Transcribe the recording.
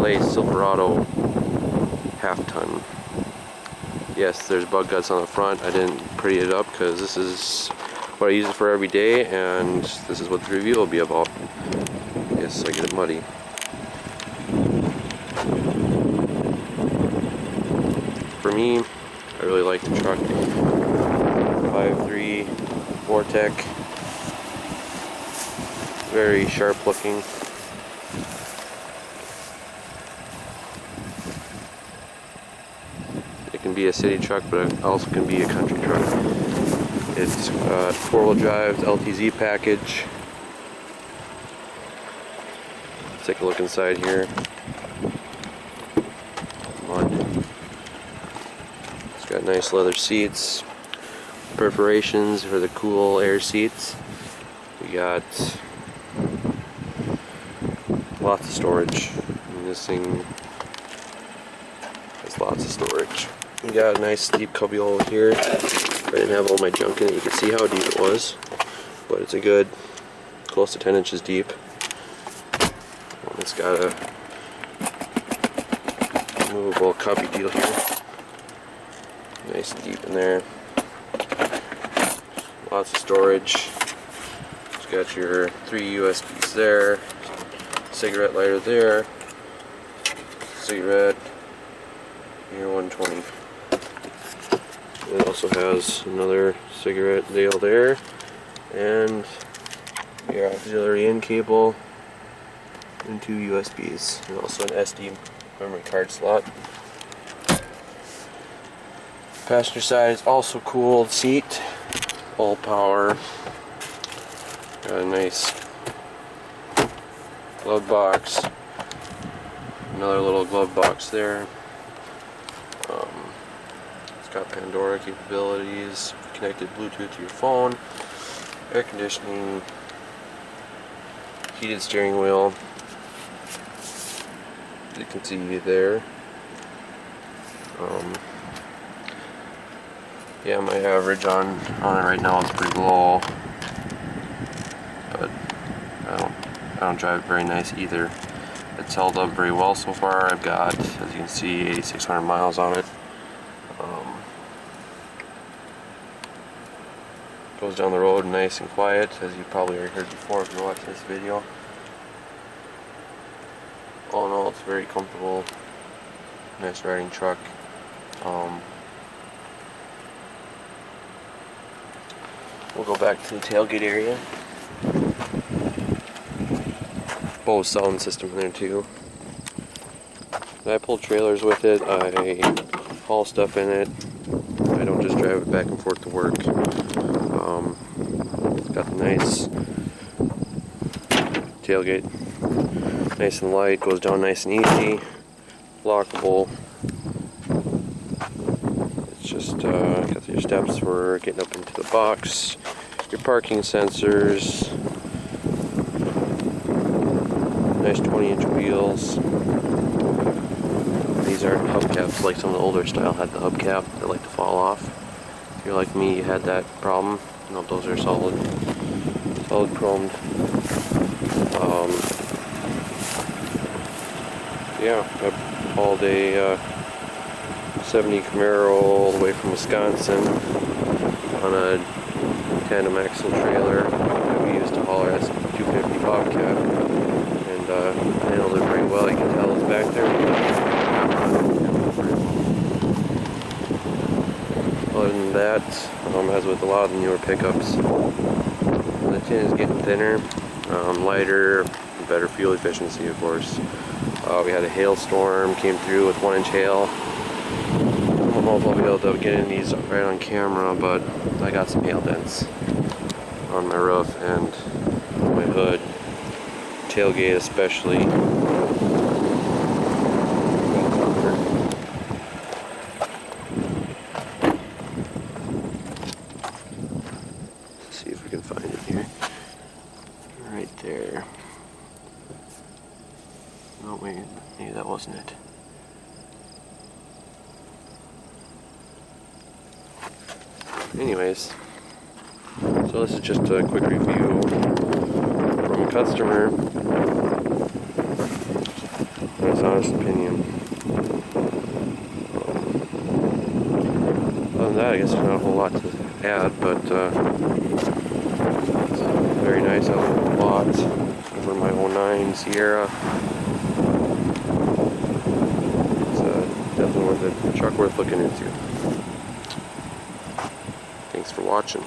Chevrolet Silverado half-ton. Yes, there's bug guts on the front. I didn't pretty it up because this is what I use it for every day, and this is what the review will be about. Yes, I get it muddy. For me, I really like the truck. 5.3 Vortec. Very sharp looking. It can be a city truck, but it also can be a country truck. It's 4-wheel drive LTZ package. Let's take a look inside here. Mud. It's got nice leather seats, perforations for the cool air seats. We got lots of storage. This thing has lots of storage. We got a nice deep cubby hole here. I didn't have all my junk in it. You can see how deep it was, but it's a good close to 10 inches deep. It's got a movable cubby deal here. Nice deep in there. Lots of storage. It's got your 3 USBs there. Cigarette lighter there. Cigarette. Here 120. It also has another cigarette deal there, and your auxiliary in cable, and 2 USBs, and also an SD memory card slot. Passenger side is also cooled seat, all power. Got a nice glove box, another little glove box there. It's got Pandora capabilities, connected Bluetooth to your phone, air conditioning, heated steering wheel. You can see there. Yeah, my average on it right now is pretty low, but I don't drive it very nice either. It's held up very well so far. I've got, as you can see, 8,600 miles on it. Goes down the road nice and quiet, as you probably already heard before if you watch this video. All in all, it's very comfortable, nice riding truck. We'll go back to the tailgate area. Bose sound system in there too. I pull trailers with it. I haul stuff in it. I don't just drive it back and forth to work. It's got the nice tailgate, nice and light, goes down nice and easy, lockable. It's just got your steps for getting up into the box, your parking sensors, nice 20-inch wheels. These aren't hubcaps like some of the older style had the hubcap that like to fall off. If you're like me, you had that problem. No, those are solid chromed. Yeah, I hauled a 70 Camaro all the way from Wisconsin on a tandem axle trailer that we used to haul our S250 Bobcat, and handled it very well. You can tell it's back there. Other than that, as with a lot of the newer pickups, the tin is getting thinner, lighter, better fuel efficiency, of course. We had a hailstorm, came through with 1-inch hail. I don't know if I'll be able to get in these right on camera, but I got some hail dents on my roof and my hood, tailgate especially. Let's see if we can find it here. Right there. Oh wait, maybe that wasn't it. Anyways, so this is just a quick review from a customer. That's honest opinion. Other than that, I guess there's not a whole lot to add, but it's very nice out on the lot over my 09 Sierra. It's definitely worth it. A truck worth looking into. Thanks for watching.